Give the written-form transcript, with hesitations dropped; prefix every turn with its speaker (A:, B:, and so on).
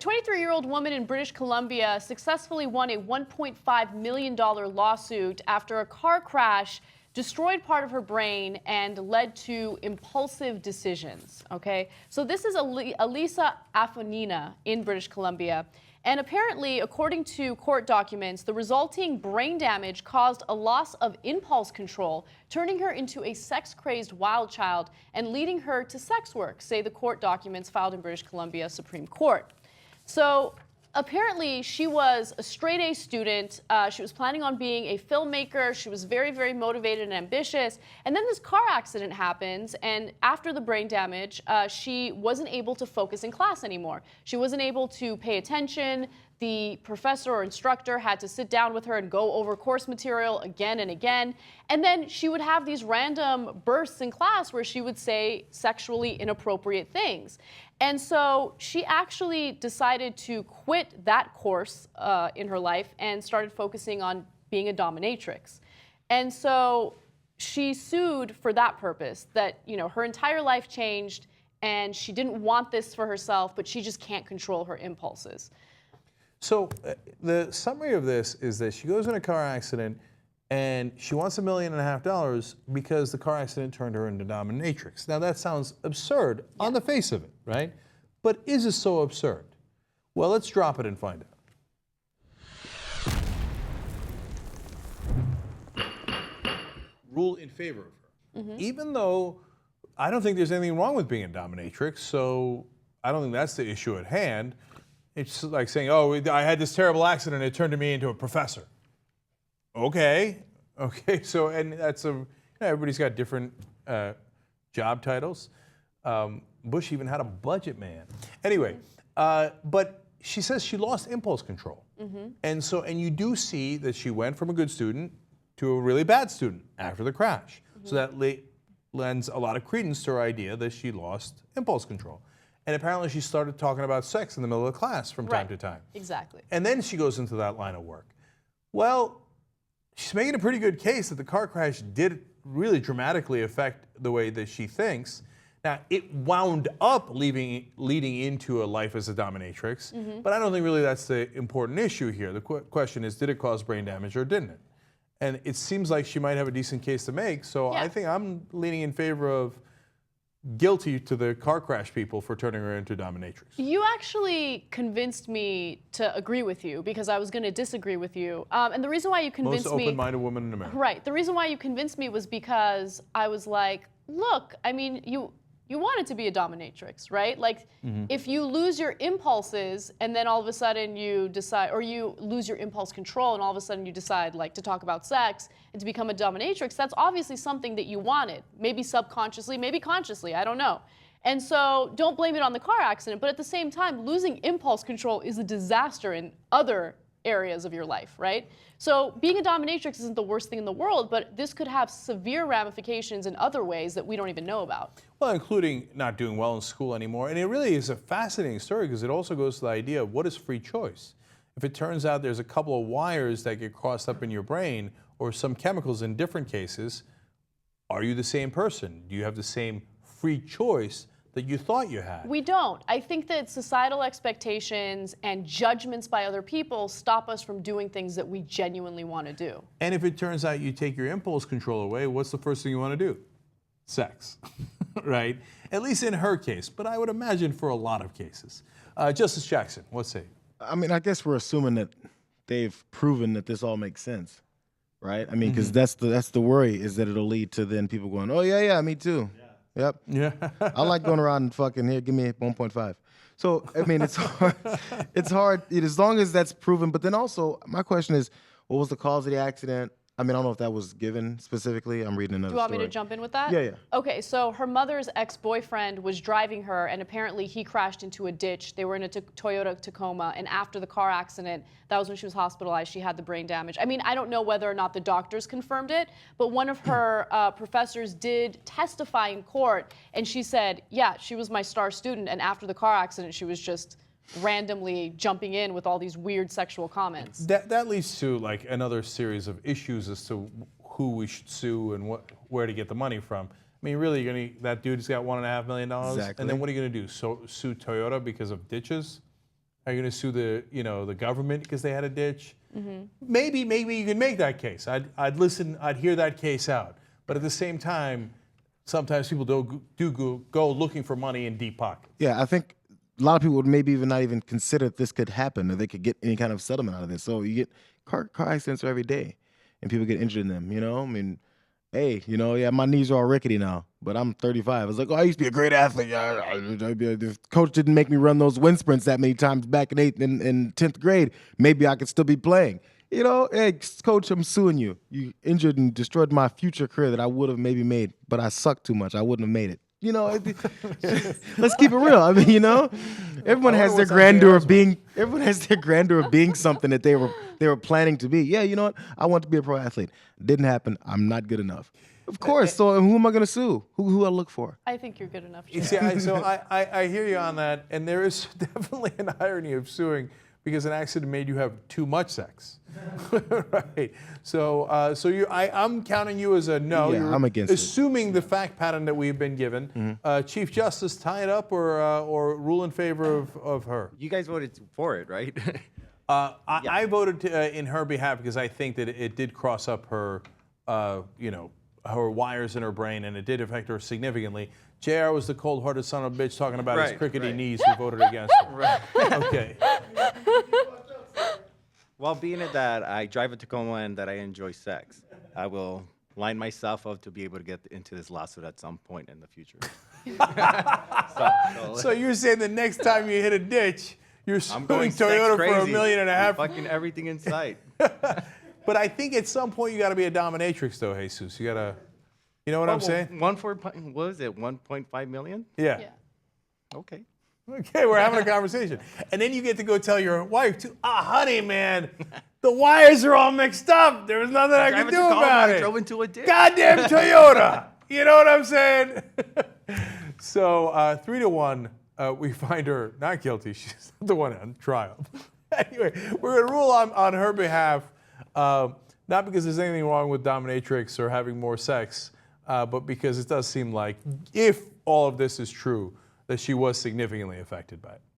A: 23-year-old woman in British Columbia successfully won a $1.5 million lawsuit after a car crash destroyed part of her brain and led to impulsive decisions, okay? So this is Alissa Afonina in British Columbia. And apparently, according to court documents, the resulting brain damage caused a loss of impulse control, turning her into a sex-crazed wild child and leading her to sex work, say the court documents filed in British Columbia Supreme Court. So apparently, she was a straight-A student. She was planning on being a filmmaker. She was very, very motivated and ambitious. And then this car accident happens, and after the brain damage, she wasn't able to focus in class anymore. She wasn't able to pay attention. The professor or instructor had to sit down with her and go over course material again and again. And then she would have these random bursts in class where she would say sexually inappropriate things. And so she actually decided to quit that course in her life and started focusing on being a dominatrix. And so she sued for that purpose, that, you know, her entire life changed and she didn't want this for herself, but she just can't control her impulses.
B: So the summary of this is that she goes in a car accident and she wants $1.5 million because the car accident turned her into dominatrix. Now that sounds absurd on the face of it, right? But is it so absurd? Well, let's drop it and find out. Rule in favor of her. Even though I don't think there's anything wrong with being a dominatrix, so I don't think that's the issue at hand. It's like saying, oh, I had this terrible accident, it turned me into a professor. Okay, so, and that's everybody's got different job titles. Bush even had a budget man. Anyway, but she says she lost impulse control. And you do see that she went from a good student to a really bad student after the crash. So that lends a lot of credence to her idea that she lost impulse control. And apparently she started talking about sex in the middle of the class from time to time.
A: Exactly.
B: And then she goes into that line of work. Well, she's making a pretty good case that the car crash did really dramatically affect the way that she thinks. Now, it wound up leading into a life as a dominatrix, but I don't think really that's the important issue here. The question is, did it cause brain damage or didn't it? And it seems like she might have a decent case to make, so I think I'm leaning in favor of guilty to the car crash people for turning her into dominatrix.
A: You actually convinced me to agree with you because I was going to disagree with you. And the reason why you convinced me—
B: Most open-minded woman in America.
A: Right. The reason why you convinced me was because I was like, look, I mean, you wanted to be a dominatrix, right? Like, if you lose your impulses and then all of a sudden you decide, or you lose your impulse control and all of a sudden you decide, like, to talk about sex and to become a dominatrix, that's obviously something that you wanted. Maybe subconsciously, maybe consciously, I don't know. And so don't blame it on the car accident, but at the same time, losing impulse control is a disaster in other areas of your life, right? So being a dominatrix isn't the worst thing in the world, but this could have severe ramifications in other ways that we don't even know about.
B: Well, including not doing well in school anymore. And it really is a fascinating story because it also goes to the idea of what is free choice. If it turns out there's a couple of wires that get crossed up in your brain or some chemicals in different cases, are you the same person? Do you have the same free choice that you thought you had?
A: We don't. I think that societal expectations and judgments by other people stop us from doing things that we genuinely want to do.
B: And if it turns out you take your impulse control away, what's the first thing you want to do? Sex, right? At least in her case, but I would imagine for a lot of cases. Justice Jackson, what say you?
C: I mean, I guess we're assuming that they've proven that this all makes sense, right? I mean, because that's the worry, is that it'll lead to then people going, oh, yeah, me too. Yep.
B: Yeah.
C: I like going around and fucking, here, give me 1.5. So, I mean, it's hard. It's hard as long as that's proven. But then also, my question is, what was the cause of the accident? I mean, I don't know if that was given specifically. I'm reading another story.
A: Do you want me to jump in with that?
C: Yeah.
A: Okay, so her mother's ex-boyfriend was driving her, and apparently he crashed into a ditch. They were in a Toyota Tacoma, and after the car accident, that was when she was hospitalized. She had the brain damage. I mean, I don't know whether or not the doctors confirmed it, but one of her professors did testify in court, and she said, yeah, she was my star student, and after the car accident, she was just randomly jumping in with all these weird sexual comments.
B: That leads to like another series of issues as to who we should sue and where to get the money from. I mean, really, that dude's got $1.5 million,
C: Exactly.
B: and then what are you gonna do? So sue Toyota because of ditches? Are you going to sue the government because they had a ditch? Maybe you can make that case. I'd listen. I'd hear that case out. But at the same time, sometimes people do go looking for money in deep pockets.
C: Yeah, I think a lot of people would maybe even not even consider that this could happen or they could get any kind of settlement out of this. So you get car accidents every day, and people get injured in them. I mean, hey, yeah, my knees are all rickety now, but I'm 35. I was like, oh, I used to be a great athlete. The coach didn't make me run those wind sprints that many times back in 8th and 10th grade. Maybe I could still be playing. Hey, coach, I'm suing you. You injured and destroyed my future career that I would have maybe made, but I sucked too much. I wouldn't have made it. Let's keep it real. I mean, everyone has their grandeur of being. Everyone has their grandeur of being something that they were planning to be. Yeah, you know what? I want to be a pro athlete. Didn't happen. I'm not good enough. Of course. So who am I going to sue? Who I look for?
A: I think you're good enough.
B: See, I hear you on that, and there is definitely an irony of suing because an accident made you have too much sex. Right. So I'm counting you as a no.
C: Yeah, I'm against it.
B: Assuming the fact pattern that we've been given. Chief Justice, tie it up or rule in favor of her.
D: You guys voted for it, right?
B: I voted in her behalf because I think that it did cross up her, her wires in her brain, and it did affect her significantly. JR was the cold-hearted son of a bitch talking about his crickety knees who voted against her.
D: Right.
B: Okay.
D: Well, being that I drive a Tacoma and that I enjoy sex, I will line myself up to be able to get into this lawsuit at some point in the future.
B: So you're saying the next time you hit a ditch, you're
D: I'm
B: suing
D: going
B: Toyota for $1.5 million?
D: Fucking everything in sight.
B: But I think at some point you got to be a dominatrix, though, Jesus. You got to, you know what I'm saying?
D: What is it, 1.5 million?
B: Yeah.
D: Okay.
B: Okay, we're having a conversation. And then you get to go tell your wife, too, honey, man, the wires are all mixed up. There was nothing I could do about it.
D: I drove into a ditch.
B: Goddamn Toyota. You know what I'm saying? So 3-1, we find her not guilty. She's the one on trial. Anyway, we're going to rule on her behalf, not because there's anything wrong with dominatrix or having more sex, but because it does seem like if all of this is true, that she was significantly affected by it.